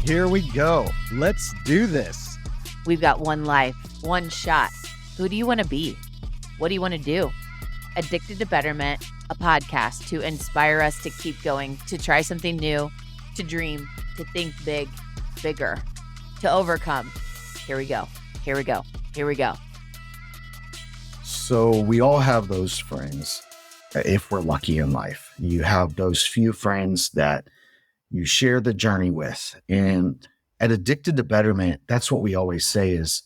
Here we go. Let's do this. We've got one life, one shot. Who do you want to be? What do you want to do? Addicted to Betterment, a podcast to inspire us to keep going, to try something new, to dream, to think big, bigger, to overcome. Here we go. Here we go. Here we go. So we all have those friends, if we're lucky in life. You have those few friends that you share the journey with. And at Addicted to Betterment, that's what we always say is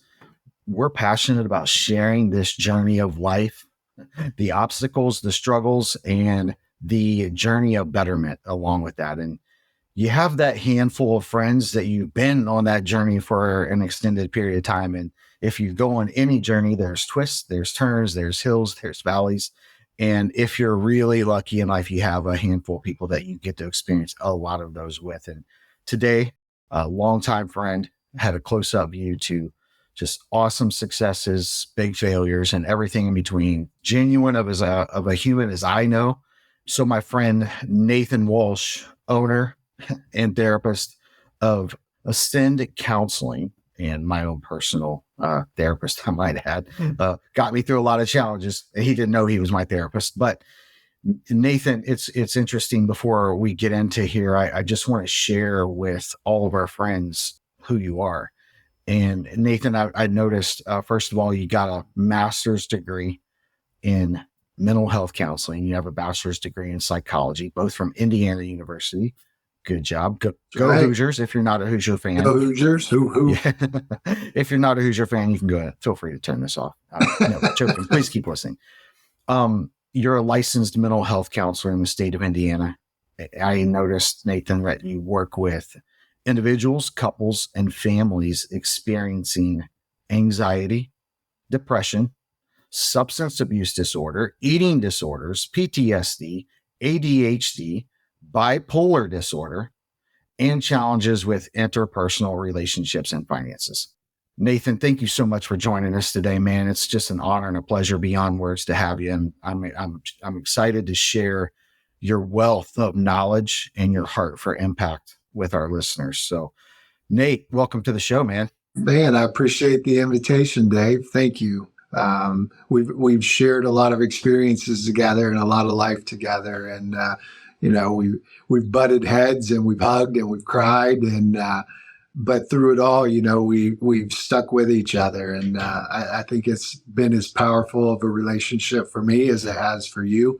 we're passionate about sharing this journey of life, the obstacles, the struggles, and the journey of betterment along with that. And you have that handful of friends that you've been on that journey for an extended period of time. And if you go on any journey, there's twists, there's turns, there's hills, there's valleys. And if you're really lucky in life, you have a handful of people that you get to experience a lot of those with. And today, a longtime friend had a close-up view to just awesome successes, big failures, and everything in between. Genuine of a human as I know. So my friend Nathan Walsh, owner and therapist of Ascend Counseling, and my own personal therapist, I might add, got me through a lot of challenges. He didn't know he was my therapist. But Nathan, it's interesting. Before we get into here, I just want to share with all of our friends who you are. And Nathan, I noticed, first of all, you got a master's degree in mental health counseling. You have a bachelor's degree in psychology, both from Indiana University. Good job. Go right. Hoosiers. If you're not a Hoosier fan. Go Hoosiers. Who? Yeah. If you're not a Hoosier fan, you can go ahead. Feel free to turn this off. No, joking. Please keep listening. You're a licensed mental health counselor in the state of Indiana. I noticed, Nathan, that you work with individuals, couples, and families experiencing anxiety, depression, substance abuse disorder, eating disorders, PTSD, ADHD, bipolar disorder, and challenges with interpersonal relationships and finances. Nathan, thank you so much for joining us today, man. It's just an honor and a pleasure beyond words to have you. And I'm excited to share your wealth of knowledge and your heart for impact with our listeners. So, Nate, welcome to the show, man. Man, I appreciate the invitation, Dave. Thank you. We've shared a lot of experiences together and a lot of life together, and we've butted heads and we've hugged and we've cried, and but through it all, we've stuck with each other, and I think it's been as powerful of a relationship for me as it has for you.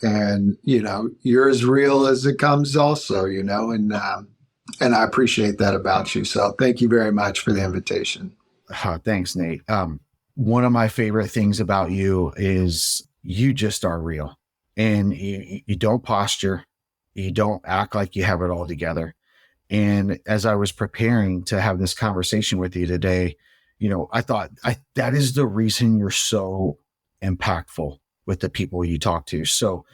And you're as real as it comes, also. And I appreciate that about you. So thank you very much for the invitation. Thanks, Nate. One of my favorite things about you is you just are real. And you don't posture, you don't act like you have it all together. And as I was preparing to have this conversation with you today, I thought that is the reason you're so impactful with the people you talk to. So,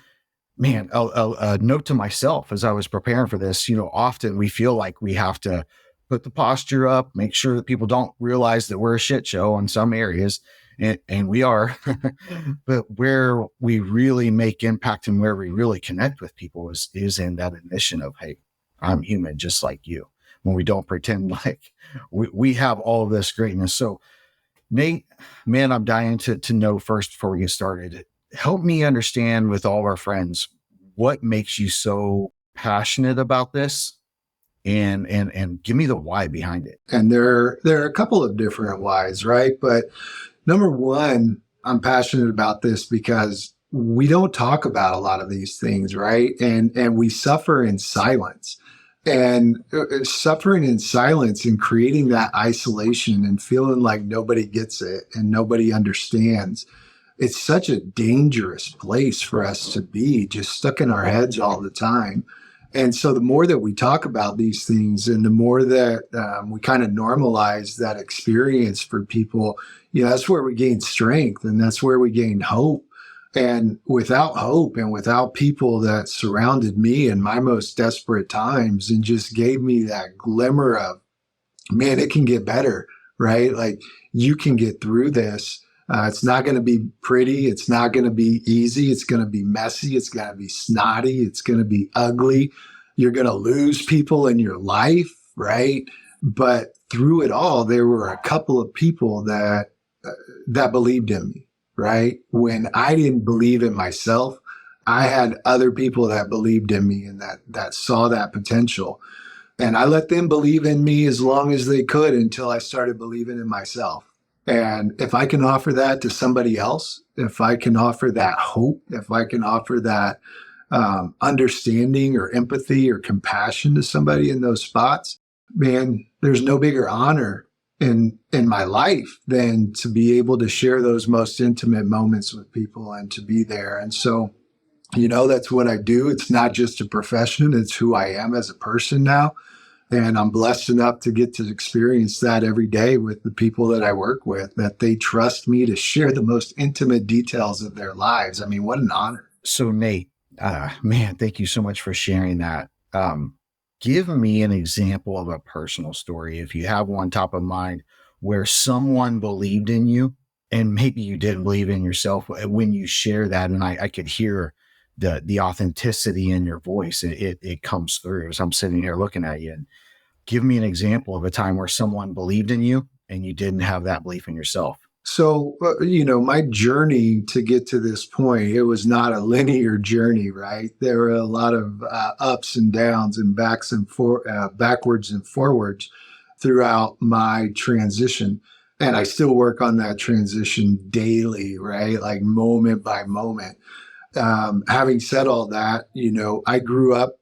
man, a note to myself as I was preparing for this, often we feel like we have to put the posture up, make sure that people don't realize that we're a shit show in some areas. And we are, but where we really make impact and where we really connect with people is in that admission of, hey, I'm human just like you. When we don't pretend like we have all of this greatness. So, Nate, man, I'm dying to know first before we get started. Help me understand with all of our friends what makes you so passionate about this, and give me the why behind it. And there are a couple of different whys, right? But number one, I'm passionate about this because we don't talk about a lot of these things, right? And we suffer in silence. And suffering in silence and creating that isolation and feeling like nobody gets it and nobody understands. It's such a dangerous place for us to be, just stuck in our heads all the time. And so the more that we talk about these things and the more that we kind of normalize that experience for people, that's where we gain strength and that's where we gain hope. And without hope and without people that surrounded me in my most desperate times and just gave me that glimmer of, man, it can get better, right? Like you can get through this. It's not going to be pretty. It's not going to be easy. It's going to be messy. It's going to be snotty. It's going to be ugly. You're going to lose people in your life. right? But through it all, there were a couple of people that believed in me, right? When I didn't believe in myself, I had other people that believed in me and that saw that potential. And I let them believe in me as long as they could until I started believing in myself. And if I can offer that to somebody else, if I can offer that hope, if I can offer that understanding or empathy or compassion to somebody in those spots, man, there's no bigger honor in my life than to be able to share those most intimate moments with people and to be there. And so, that's what I do. It's not just a profession, it's who I am as a person now. And I'm blessed enough to get to experience that every day with the people that I work with, that they trust me to share the most intimate details of their lives. I mean, what an honor. So Nate, man, thank you so much for sharing that. Give me an example of a personal story, if you have one top of mind, where someone believed in you and maybe you didn't believe in yourself when you share that. And I could hear the authenticity in your voice. It comes through as I'm sitting here looking at you. And give me an example of a time where someone believed in you and you didn't have that belief in yourself. So, my journey to get to this point, it was not a linear journey, right? There were a lot of ups and downs and backwards and forwards throughout my transition. And I still work on that transition daily, right? Like moment by moment. Having said all that, I grew up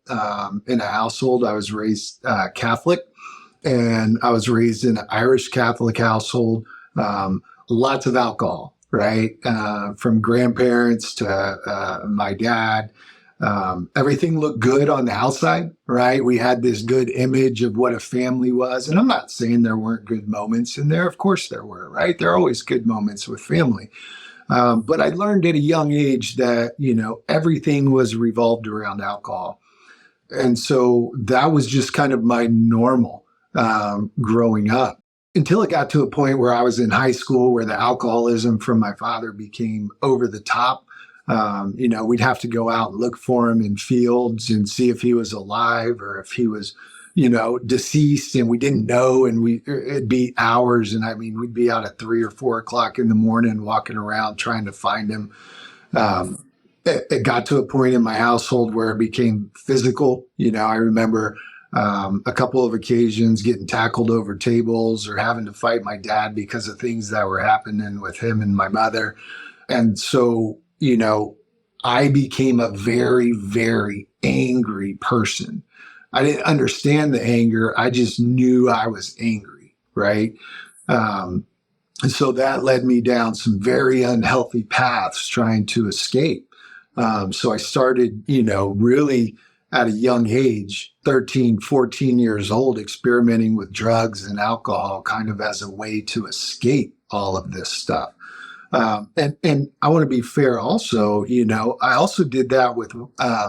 in a household. I was raised Catholic, and I was raised in an Irish Catholic household. Lots of alcohol, right? From grandparents to my dad. Everything looked good on the outside, right? We had this good image of what a family was. And I'm not saying there weren't good moments in there. Of course there were, right? There are always good moments with family. But I learned at a young age that, everything was revolved around alcohol. And so that was just kind of my normal growing up, until it got to a point where I was in high school where the alcoholism from my father became over the top. We'd have to go out and look for him in fields and see if he was alive or if he was, deceased, and we didn't know. And it'd be hours. And I mean, we'd be out at 3 or 4 o'clock in the morning, walking around trying to find him. It got to a point in my household where it became physical. I remember a couple of occasions getting tackled over tables or having to fight my dad because of things that were happening with him and my mother. And so, I became a very, very angry person. I didn't understand the anger. I just knew I was angry, right? And so that led me down some very unhealthy paths trying to escape. So I started, really at a young age, 13, 14 years old, experimenting with drugs and alcohol kind of as a way to escape all of this stuff. And I want to be fair also, I also did that with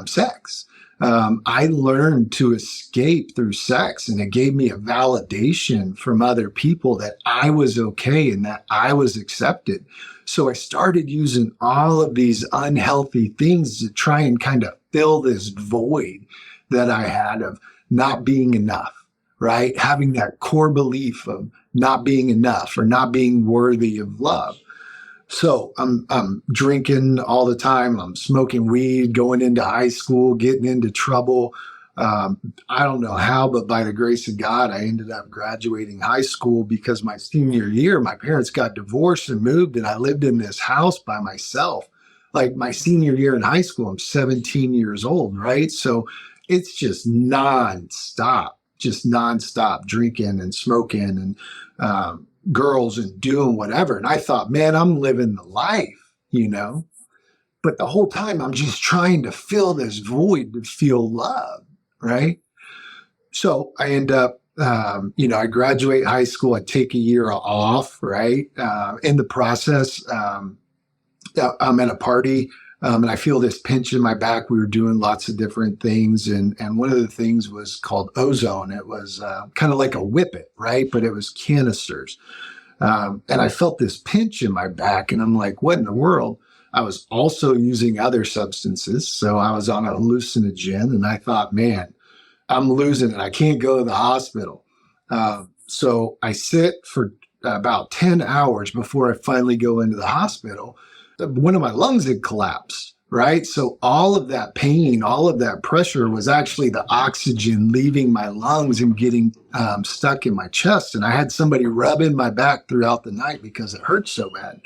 sex. I learned to escape through sex, and it gave me a validation from other people that I was okay and that I was accepted. So I started using all of these unhealthy things to try and kind of fill this void that I had of not being enough, right? Having that core belief of not being enough or not being worthy of love. So I'm drinking all the time. I'm smoking weed, going into high school, getting into trouble. I don't know how, but by the grace of God, I ended up graduating high school because my senior year, my parents got divorced and moved, and I lived in this house by myself. Like my senior year in high school, I'm 17 years old, right? So it's just nonstop drinking and smoking and girls and doing whatever. And I thought, man, I'm living the life, but the whole time I'm just trying to fill this void to feel love, right? So I end up, I graduate high school, I take a year off, right? In the process, I'm at a party, and I feel this pinch in my back. We were doing lots of different things. And one of the things was called ozone. It was kind of like a whippet, right? But it was canisters. And I felt this pinch in my back, and I'm like, what in the world? I was also using other substances. So I was on a hallucinogen, and I thought, man, I'm losing it. I can't go to the hospital. So I sit for about 10 hours before I finally go into the hospital. One of my lungs had collapsed, right? So all of that pain, all of that pressure was actually the oxygen leaving my lungs and getting stuck in my chest. And I had somebody rubbing my back throughout the night because it hurt so bad.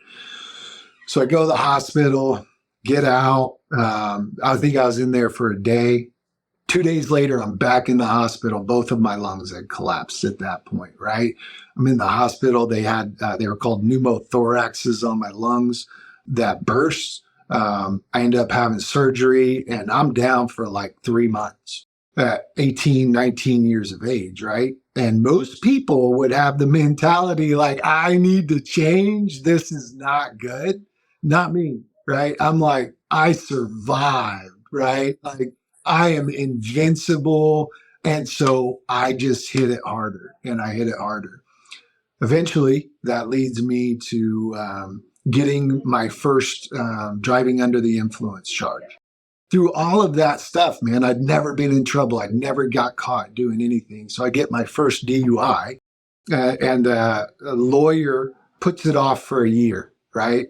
So I go to the hospital, get out. I think I was in there for a day. 2 days later, I'm back in the hospital. Both of my lungs had collapsed at that point, right? I'm in the hospital. They were called pneumothoraxes on my lungs that burst. I ended up having surgery, and I'm down for like 3 months at 18, 19 years of age, right? And most people would have the mentality like, I need to change. This is not good. Not me, right? I'm like, I survived, right? Like, I am invincible. And so I just hit it harder and I hit it harder. Eventually, that leads me to getting my first driving under the influence charge. Through all of that stuff, man, I'd never been in trouble. I'd never got caught doing anything. So I get my first DUI, and a lawyer puts it off for a year, right?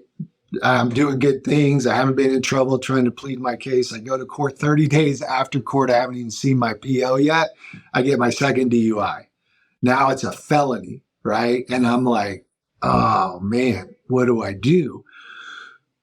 I'm doing good things. I haven't been in trouble trying to plead my case. I go to court 30 days after court. I haven't even seen my PO yet. I get my second DUI. Now it's a felony, right? And I'm like, oh man, what do I do?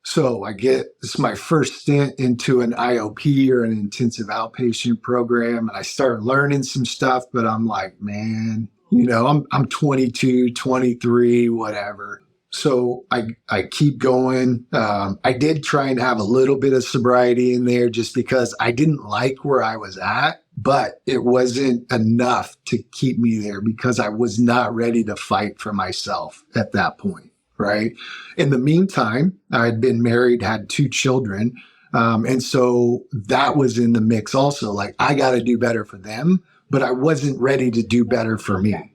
So this is my first stint into an IOP or an intensive outpatient program. And I start learning some stuff, but I'm like, man, I'm 22, 23, whatever. So I keep going. I did try and have a little bit of sobriety in there just because I didn't like where I was at, but it wasn't enough to keep me there because I was not ready to fight for myself at that point, right? In the meantime, I'd been married, had 2 children. And so that was in the mix also. Like, I got to do better for them, but I wasn't ready to do better for me.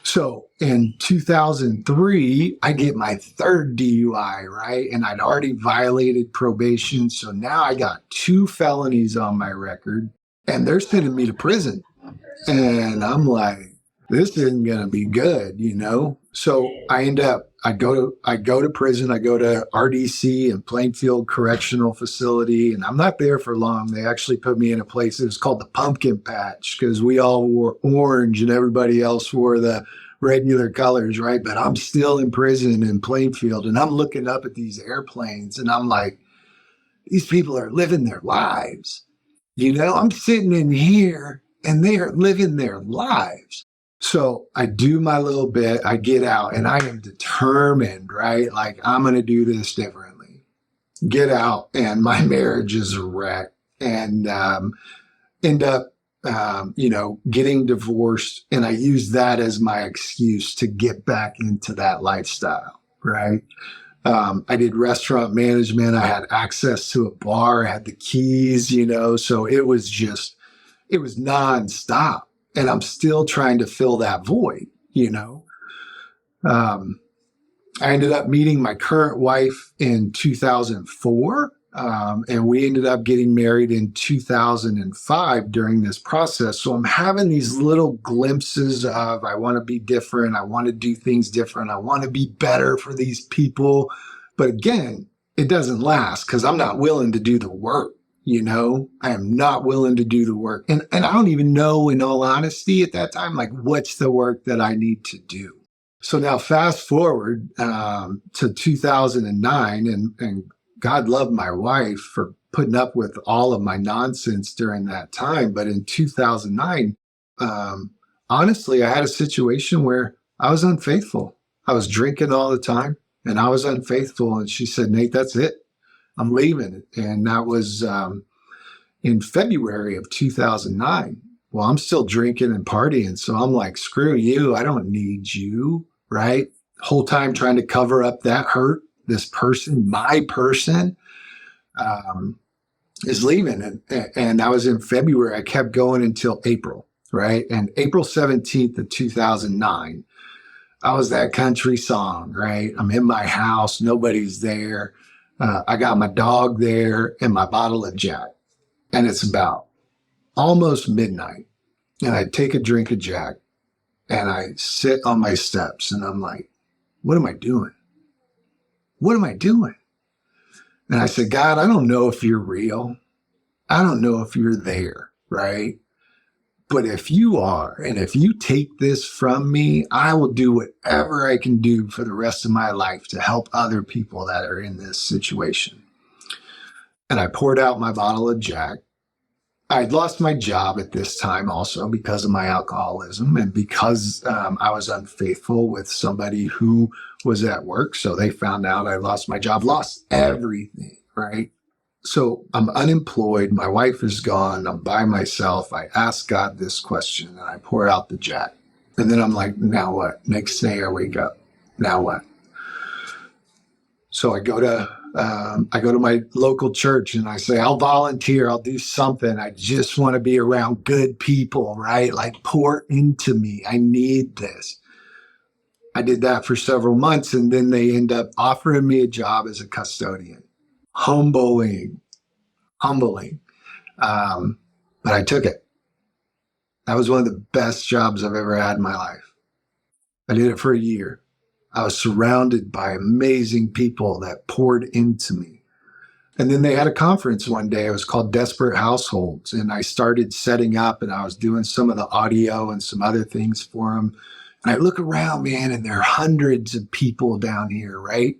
So in 2003, I get my third DUI, right? And I'd already violated probation. So now I got 2 felonies on my record and they're sending me to prison. And I'm like, this isn't going to be good, So I go to prison. I go to RDC and Plainfield Correctional Facility, and I'm not there for long. They actually put me in a place that was called the Pumpkin Patch because we all wore orange and everybody else wore the regular colors, right? But I'm still in prison in Plainfield, and I'm looking up at these airplanes, and I'm like, these people are living their lives. I'm sitting in here, and they are living their lives. So I do my little bit, I get out, and I am determined, right? Like, I'm going to do this differently. Get out, and my marriage is a wreck, and end up, getting divorced. And I use that as my excuse to get back into that lifestyle, right? I did restaurant management. I had access to a bar. I had the keys, so it was nonstop. And I'm still trying to fill that void, I ended up meeting my current wife in 2004. And we ended up getting married in 2005 during this process. So I'm having these little glimpses of, I want to be different. I want to do things different. I want to be better for these people. But again, it doesn't last because I'm not willing to do the work. I am not willing to do the work. And I don't even know, in all honesty, at that time, like, what's the work that I need to do? So now fast forward to 2009, and God love my wife for putting up with all of my nonsense during that time. But in 2009, honestly, I had a situation where I was unfaithful. I was drinking all the time and I was unfaithful. And she said, Nate, that's it. I'm leaving. And that was in February of 2009. Well, I'm still drinking and partying. So I'm like, screw you. I don't need you, right? Whole time trying to cover up that hurt. This person, my person, is leaving. And I was in February. I kept going until April, right? And April 17th of 2009, I was that country song, right? I'm in my house. Nobody's there. I got my dog there and my bottle of Jack. And it's about almost midnight, and I take a drink of Jack and I sit on my steps and I'm like, what am I doing? What am I doing? And I said, God, I don't know if you're real. I don't know if you're there, right? But if you are, and if you take this from me, I will do whatever I can do for the rest of my life to help other people that are in this situation. And I poured out my bottle of Jack. I'd lost my job at this time also because of my alcoholism and because I was unfaithful with somebody who was at work. So they found out I lost my job, lost everything, right? So I'm unemployed. My wife is gone. I'm by myself. I ask God this question and I pour out the Jack. And then I'm like, now what? Next day I wake up. Now what? So I go to my local church and I say, I'll volunteer. I'll do something. I just want to be around good people, right? Like pour into me. I need this. I did that for several months and then they end up offering me a job as a custodian. Humbling. But I took it. That was one of the best jobs I've ever had in my life. I did it for a year. I was surrounded by amazing people that poured into me. And then they had a conference one day. It was called Desperate Households. And I started setting up and I was doing some of the audio and some other things for them. And I look around, man, and there are hundreds of people down here, right?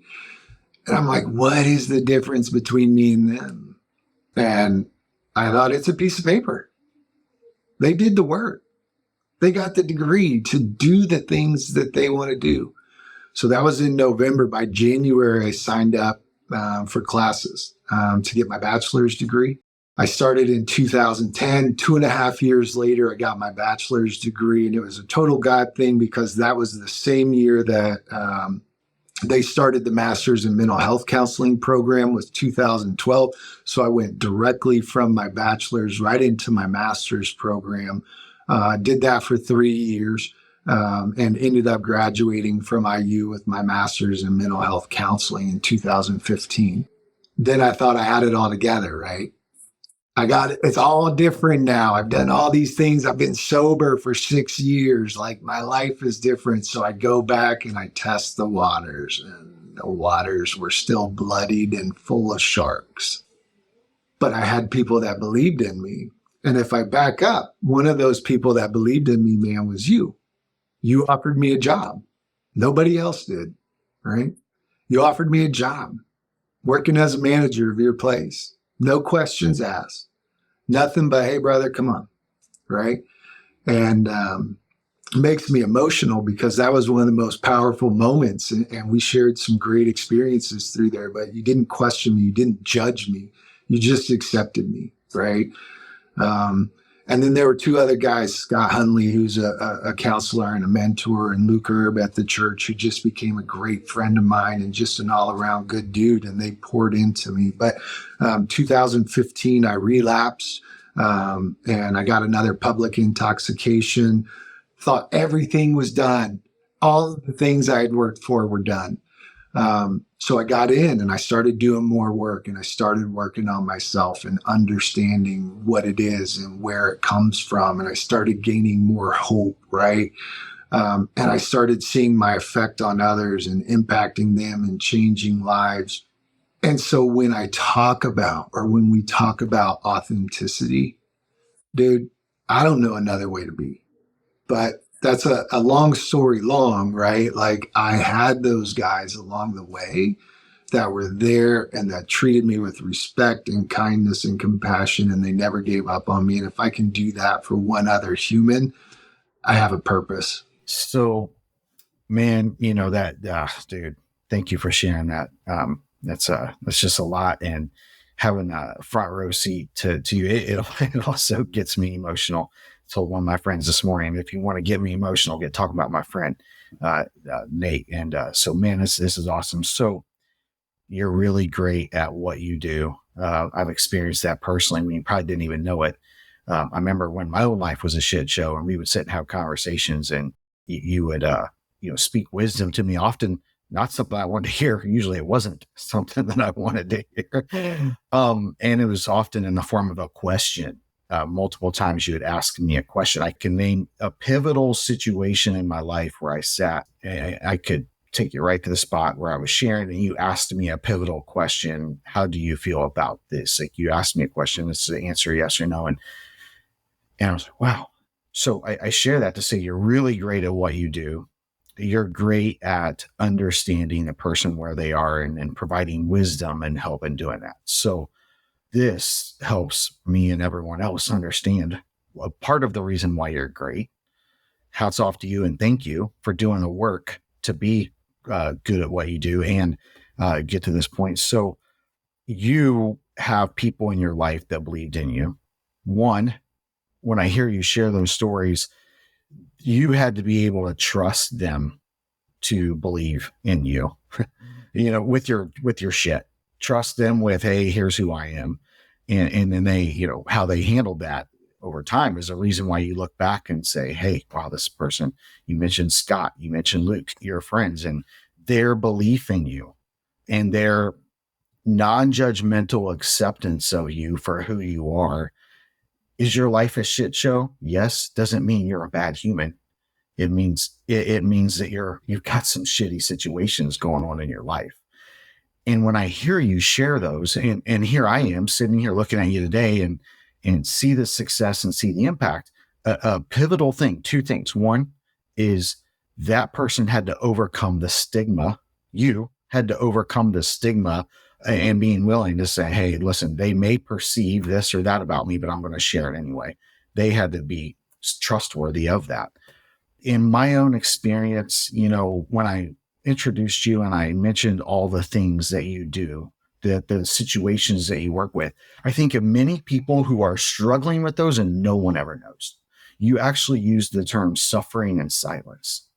And I'm like, what is the difference between me and them? And I thought, it's a piece of paper. They did the work. They got the degree to do the things that they want to do. So that was in November. By January, I signed up for classes to get my bachelor's degree. I started in 2010. 2.5 years later, I got my bachelor's degree. And it was a total God thing because that was the same year that they started the Master's in Mental Health Counseling program, was 2012. So I went directly from my bachelor's right into my master's program. Did that for 3 years. And ended up graduating from IU with my master's in mental health counseling in 2015. Then I thought I had it all together, right? I got it. It's all different now. I've done all these things. I've been sober for 6 years. Like my life is different. So I go back and I test the waters, and the waters were still bloodied and full of sharks. But I had people that believed in me. And if I back up, one of those people that believed in me, man, was you. You offered me a job. Nobody else did, right? You offered me a job working as a manager of your place. No questions asked. Nothing but, hey, brother, come on, right? And it makes me emotional because that was one of the most powerful moments. And we shared some great experiences through there, but you didn't question me. You didn't judge me. You just accepted me, right? And then there were two other guys, Scott Hunley, who's a counselor and a mentor, and Luke Erb at the church, who just became a great friend of mine and just an all-around good dude, and they poured into me. But 2015, I relapsed, and I got another public intoxication, thought everything was done. All of the things I had worked for were done. So I got in and I started doing more work, and I started working on myself and understanding what it is and where it comes from. And I started gaining more hope, right? And I started seeing my effect on others and impacting them and changing lives. And so when we talk about authenticity, dude, I don't know another way to be, but that's a long story long, right? Like I had those guys along the way that were there and that treated me with respect and kindness and compassion, and they never gave up on me. And if I can do that for one other human, I have a purpose. So, man, dude, thank you for sharing that. That's just a lot, and having a front row seat to you, it also gets me emotional. I told one of my friends this morning, if you want to get me emotional, talk about my friend, Nate. And so, man, this is awesome. So you're really great at what you do. I've experienced that personally when you probably didn't even know it. I remember when my own life was a shit show and we would sit and have conversations, and you would, speak wisdom to me, often not something I wanted to hear. Usually it wasn't something that I wanted to hear. And it was often in the form of a question. multiple times you had asked me a question. I can name a pivotal situation in my life where I sat. I could take you right to the spot where I was sharing, and you asked me a pivotal question. How do you feel about this? Like, you asked me a question, it's the answer yes or no. And I was like, wow. So I share that to say you're really great at what you do. You're great at understanding a person where they are, and providing wisdom and help in doing that. So this helps me and everyone else understand a part of the reason why you're great. Hats off to you, and thank you for doing the work to be good at what you do and get to this point. So you have people in your life that believed in you. One, when I hear you share those stories, you had to be able to trust them to believe in you, with your shit. Trust them with, hey, here's who I am. And then they, how they handled that over time is a reason why you look back and say, hey, wow, this person, you mentioned Scott, you mentioned Luke, your friends, and their belief in you and their non-judgmental acceptance of you for who you are. Is your life a shit show? Yes. Doesn't mean you're a bad human. It means that you've got some shitty situations going on in your life. And when I hear you share those, and here I am sitting here looking at you today and see the success and see the impact, a pivotal thing, two things. One is that person had to overcome the stigma. You had to overcome the stigma and being willing to say, hey, listen, they may perceive this or that about me, but I'm going to share it anyway. They had to be trustworthy of that. In my own experience, when I introduced you and I mentioned all the things that you do, the situations that you work with, I think of many people who are struggling with those and no one ever knows. You actually use the term suffering in silence.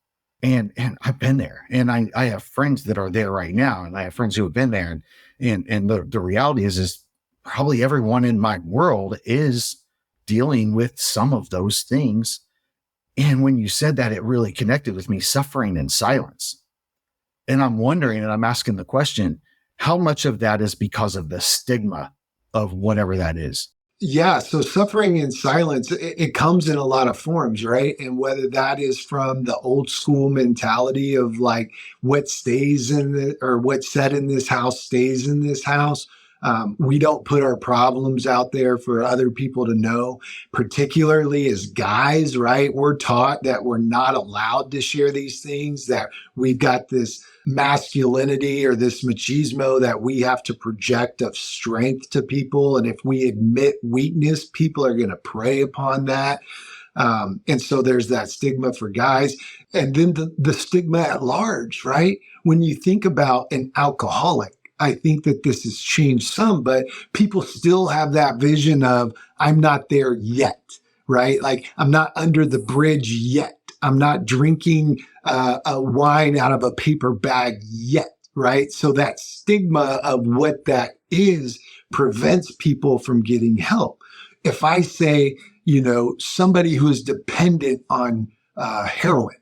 And I've been there, and I have friends that are there right now, and I have friends who have been there. And the reality is probably everyone in my world is dealing with some of those things. And when you said that, it really connected with me, suffering in silence. And I'm wondering, and I'm asking the question, how much of that is because of the stigma of whatever that is? Yeah, so suffering in silence, it comes in a lot of forms, right? And whether that is from the old school mentality of like what stays in the, or what's said in this house stays in this house. We don't put our problems out there for other people to know, particularly as guys, right? We're taught that we're not allowed to share these things, that we've got this masculinity or this machismo that we have to project of strength to people. And if we admit weakness, people are going to prey upon that. And so there's that stigma for guys. And then the stigma at large, right? When you think about an alcoholic, I think that this has changed some, but people still have that vision of, I'm not there yet, right? Like, I'm not under the bridge yet. I'm not drinking a wine out of a paper bag yet, right? So that stigma of what that is prevents people from getting help. If I say, somebody who is dependent on heroin,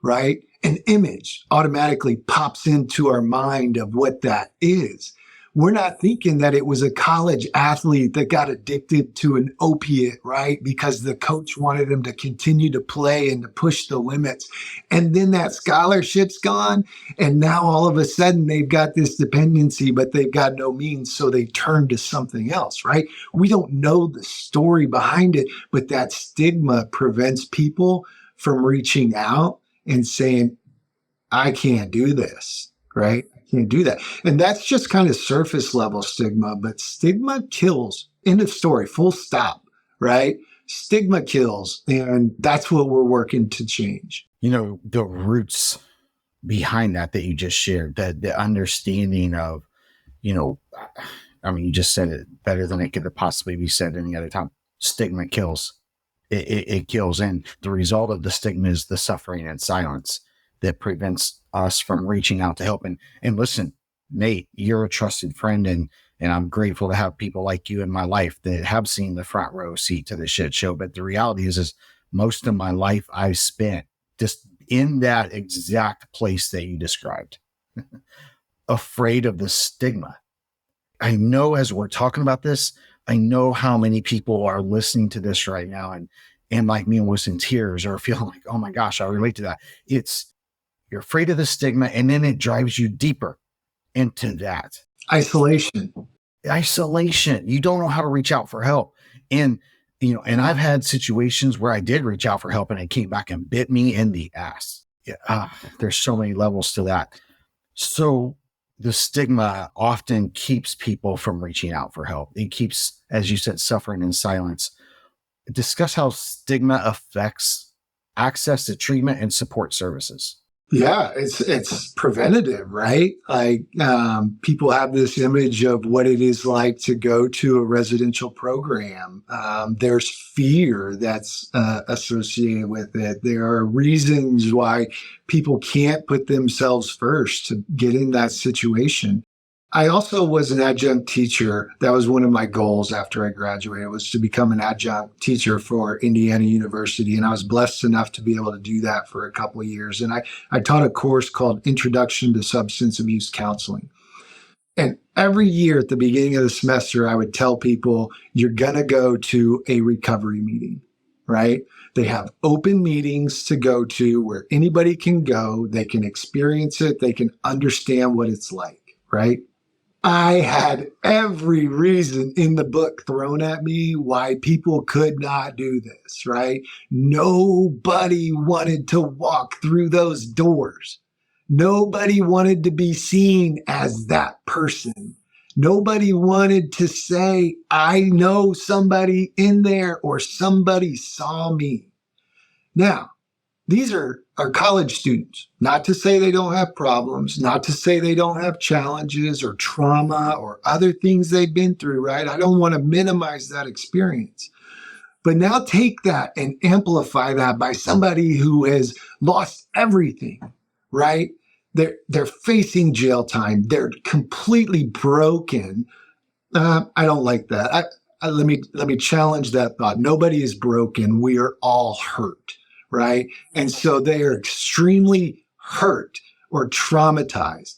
right? An image automatically pops into our mind of what that is. We're not thinking that it was a college athlete that got addicted to an opiate, right? Because the coach wanted him to continue to play and to push the limits. And then that scholarship's gone. And now all of a sudden they've got this dependency, but they've got no means. So they turn to something else, right? We don't know the story behind it, but that stigma prevents people from reaching out and saying, I can't do this, right? I can't do that. And that's just kind of surface level stigma, but stigma kills. End of story, full stop, right? Stigma kills. And that's what we're working to change. The roots behind that you just shared, the understanding of, you just said it better than it could possibly be said any other time. Stigma kills. It kills. And the result of the stigma is the suffering and silence that prevents us from reaching out to help. And listen, Nate, you're a trusted friend, and I'm grateful to have people like you in my life that have seen the front row seat to the shit show. But the reality is most of my life I've spent just in that exact place that you described, afraid of the stigma. I know as we're talking about this, I know how many people are listening to this right now and like me, almost in tears or feeling like, oh my gosh, I relate to that. It's, you're afraid of the stigma, and then it drives you deeper into that Isolation. isolation. You don't know how to reach out for help. And, and I've had situations where I did reach out for help and it came back and bit me in the ass. Yeah, there's so many levels to that. So the stigma often keeps people from reaching out for help. It keeps, as you said, suffering in silence. Discuss how stigma affects access to treatment and support services. Yeah, it's preventative, right? Like people have this image of what it is like to go to a residential program. There's fear that's associated with it. There are reasons why people can't put themselves first to get in that situation. I also was an adjunct teacher. That was one of my goals after I graduated, was to become an adjunct teacher for Indiana University. And I was blessed enough to be able to do that for a couple of years. And I taught a course called Introduction to Substance Abuse Counseling. And every year at the beginning of the semester, I would tell people, you're going to go to a recovery meeting, right? They have open meetings to go to where anybody can go. They can experience it. They can understand what it's like, right? I had every reason in the book thrown at me why people could not do this, right? Nobody wanted to walk through those doors. Nobody wanted to be seen as that person. Nobody wanted to say, I know somebody in there or somebody saw me. Now, these are college students. Not to say they don't have problems, not to say they don't have challenges or trauma or other things they've been through, right? I don't want to minimize that experience. But now take that and amplify that by somebody who has lost everything, right? They're facing jail time. They're completely broken. I don't like that. Let me challenge that thought. Nobody is broken. We are all hurt, right? And so they are extremely hurt or traumatized.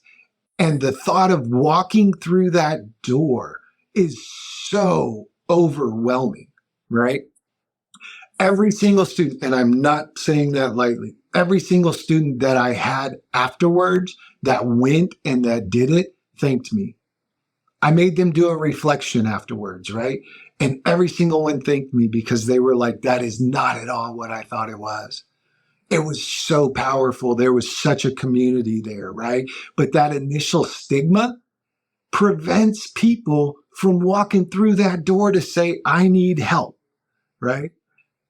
And the thought of walking through that door is so overwhelming, right? Every single student, and I'm not saying that lightly, every single student that I had afterwards that went and that did it thanked me. I made them do a reflection afterwards, right? And every single one thanked me because they were like, that is not at all what I thought it was. It was so powerful. There was such a community there, right? But that initial stigma prevents people from walking through that door to say, I need help, right?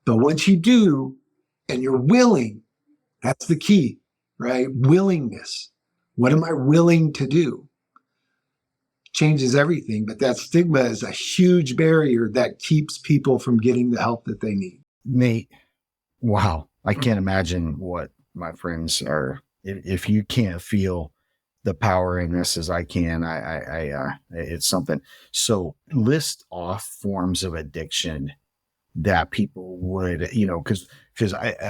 But once you do, and you're willing, that's the key, right? Willingness. What am I willing to do? Changes everything, but that stigma is a huge barrier that keeps people from getting the help that they need. Nate, wow. I can't imagine what my friends are. If you can't feel the power in this as I can, it's something. So list off forms of addiction that people would, because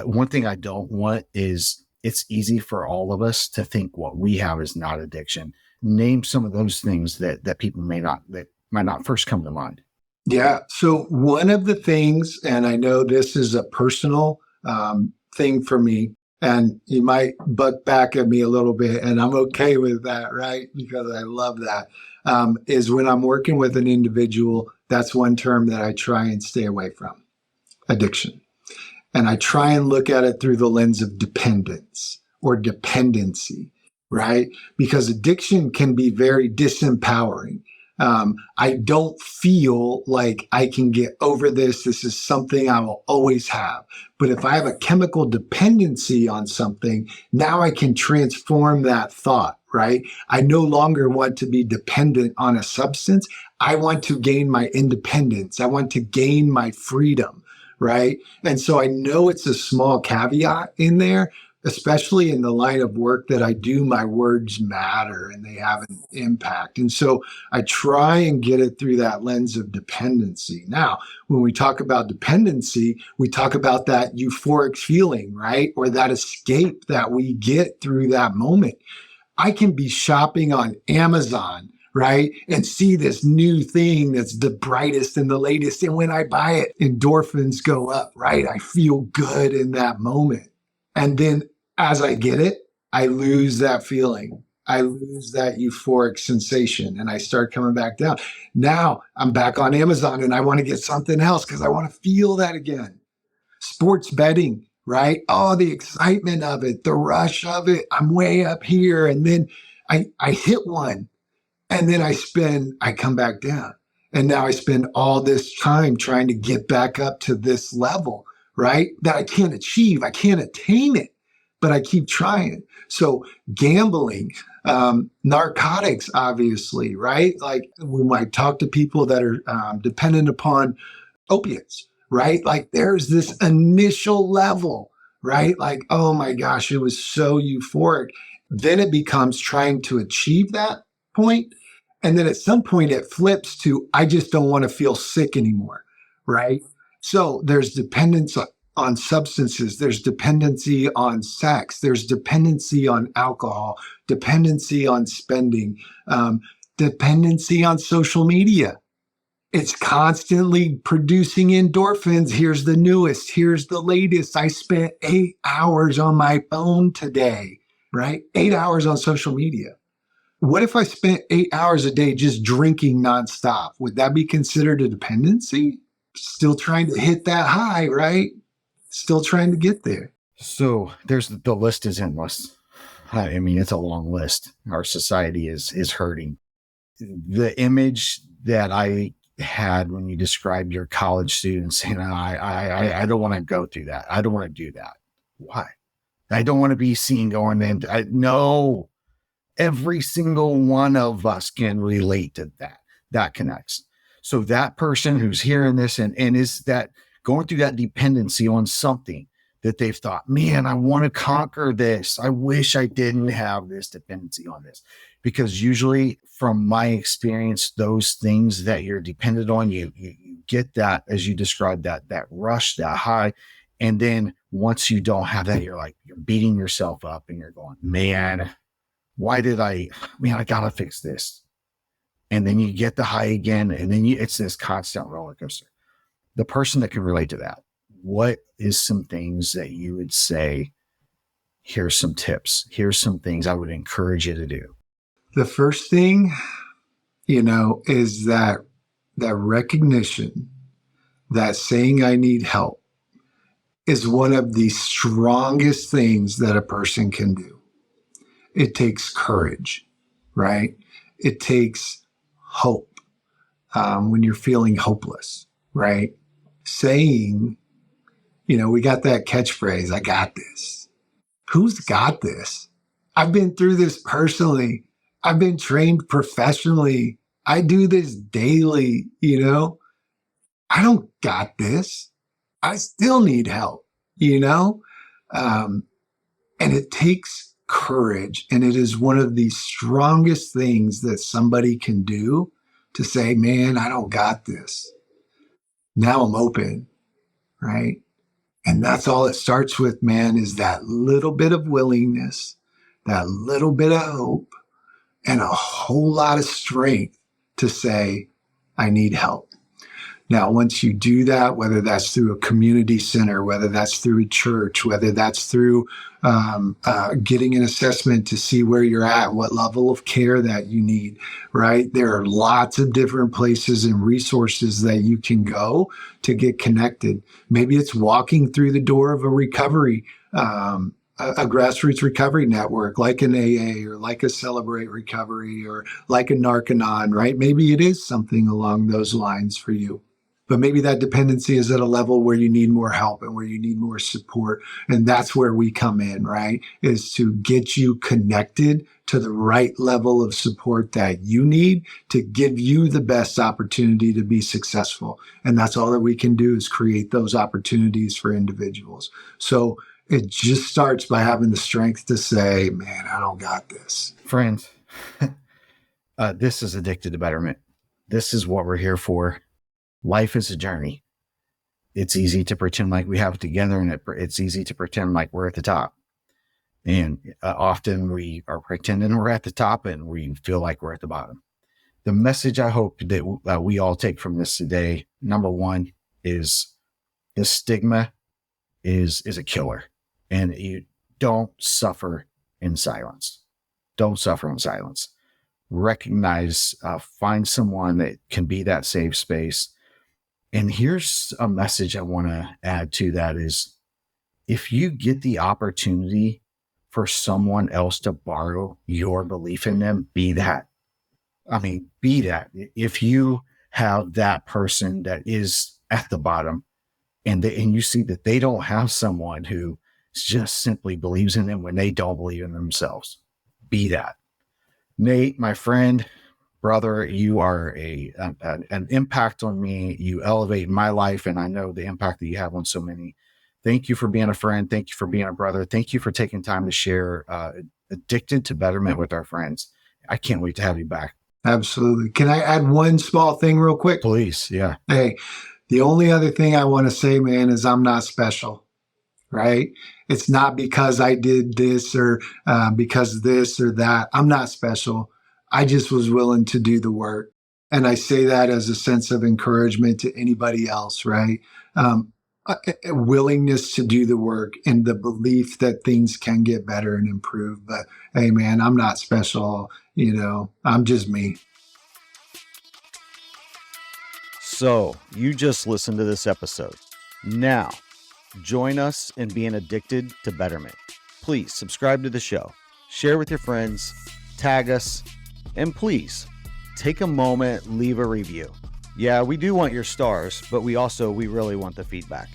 one thing I don't want is, it's easy for all of us to think what we have is not addiction. Name some of those things that people might not first come to mind. Yeah. So one of the things, and I know this is a personal thing for me, and you might buck back at me a little bit, and I'm okay with that, right? Because I love that. Is when I'm working with an individual, that's one term that I try and stay away from: addiction. And I try and look at it through the lens of dependence or dependency, right? Because addiction can be very disempowering. I don't feel like I can get over this. This is something I will always have. But if I have a chemical dependency on something, now I can transform that thought, right? I no longer want to be dependent on a substance. I want to gain my independence. I want to gain my freedom, right? And so I know it's a small caveat in there, especially in the line of work that I do. My words matter and they have an impact. And so I try and get it through that lens of dependency. Now, when we talk about dependency, we talk about that euphoric feeling, right? Or that escape that we get through that moment. I can be shopping on Amazon right? And see this new thing that's the brightest and the latest. And when I buy it, endorphins go up, right? I feel good in that moment. And then as I get it, I lose that feeling. I lose that euphoric sensation and I start coming back down. Now I'm back on Amazon and I want to get something else because I want to feel that again. Sports betting, right? Oh, the excitement of it, the rush of it. I'm way up here. And then I hit one and then I come back down. And now I spend all this time trying to get back up to this level, right? That I can't achieve. I can't attain it, but I keep trying. So gambling, narcotics, obviously, right? Like when I talk to people that are dependent upon opiates, right? Like there's this initial level, right? Like, oh my gosh, it was so euphoric. Then it becomes trying to achieve that point. And then at some point it flips to, I just don't want to feel sick anymore, right? So there's dependence on substances, there's dependency on sex, there's dependency on alcohol, dependency on spending, dependency on social media. It's constantly producing endorphins. Here's the newest. Here's the latest. I spent 8 hours on my phone today, right? 8 hours on social media. What if I spent 8 hours a day just drinking nonstop? Would that be considered a dependency? Still trying to hit that high, right? Still trying to get there. So there's the list is endless. I mean, it's a long list. Our society is hurting. The image that I had when you described your college students, and I don't want to go through that. I don't want to do that. Why? I don't want to be seen going in. No, every single one of us can relate to that. That connects. So that person who's hearing this and is that going through that dependency on something that they've thought, man, I want to conquer this. I wish I didn't have this dependency on this. Because usually from my experience, those things that you're dependent on, you get that, as you described, that rush, that high. And then once you don't have that, you're beating yourself up and you're going, man, I gotta fix this. And then you get the high again. And then it's this constant roller coaster. The person that can relate to that, what is some things that you would say, here's some tips, here's some things I would encourage you to do? The first thing, is that recognition that saying I need help is one of the strongest things that a person can do. It takes courage, right? It takes hope when you're feeling hopeless, right? Saying, we got that catchphrase, I got this. Who's got this? I've been through this personally. I've been trained professionally. I do this daily, I don't got this. I still need help, and it takes courage. And it is one of the strongest things that somebody can do to say, man, I don't got this. Now I'm open, right? And that's all it starts with, man, is that little bit of willingness, that little bit of hope, and a whole lot of strength to say, I need help. Now, once you do that, whether that's through a community center, whether that's through a church, whether that's through getting an assessment to see where you're at, what level of care that you need, right? There are lots of different places and resources that you can go to get connected. Maybe it's walking through the door of a recovery a grassroots recovery network like an AA or like a Celebrate Recovery or like a Narcanon, right? Maybe it is something along those lines for you. But maybe that dependency is at a level where you need more help and where you need more support. And that's where we come in, right? Is to get you connected to the right level of support that you need to give you the best opportunity to be successful. And that's all that we can do is create those opportunities for individuals. So it just starts by having the strength to say, man, I don't got this. Friends, this is Addicted to Betterment. This is what we're here for. Life is a journey. It's easy to pretend like we have it together, and it's easy to pretend like we're at the top. And often we are pretending we're at the top and we feel like we're at the bottom. the message I hope that we all take from this today, number one, is the stigma is a killer, and you don't suffer in silence. Don't suffer in silence. Recognize, find someone that can be that safe space. And here's a message I want to add to that is, if you get the opportunity for someone else to borrow your belief in them, be that. I mean, be that. If you have that person that is at the bottom, and you see that they don't have someone who just simply believes in them when they don't believe in themselves, be that. Nate, my friend, brother, you are an impact on me. You elevate my life, and I know the impact that you have on so many. Thank you for being a friend. Thank you for being a brother. Thank you for taking time to share Addicted to Betterment with our friends. I can't wait to have you back. Absolutely. Can I add one small thing real quick? Please. Yeah. Hey, the only other thing I want to say, man, is I'm not special, right? It's not because I did this or because of this or that. I'm not special. I just was willing to do the work. And I say that as a sense of encouragement to anybody else, right? A willingness to do the work and the belief that things can get better and improve. But hey, man, I'm not special. I'm just me. So you just listened to this episode. Now, join us in being addicted to betterment. Please subscribe to the show, share with your friends, tag us, and please take a moment, leave a review. Yeah, we do want your stars, but we really want the feedback.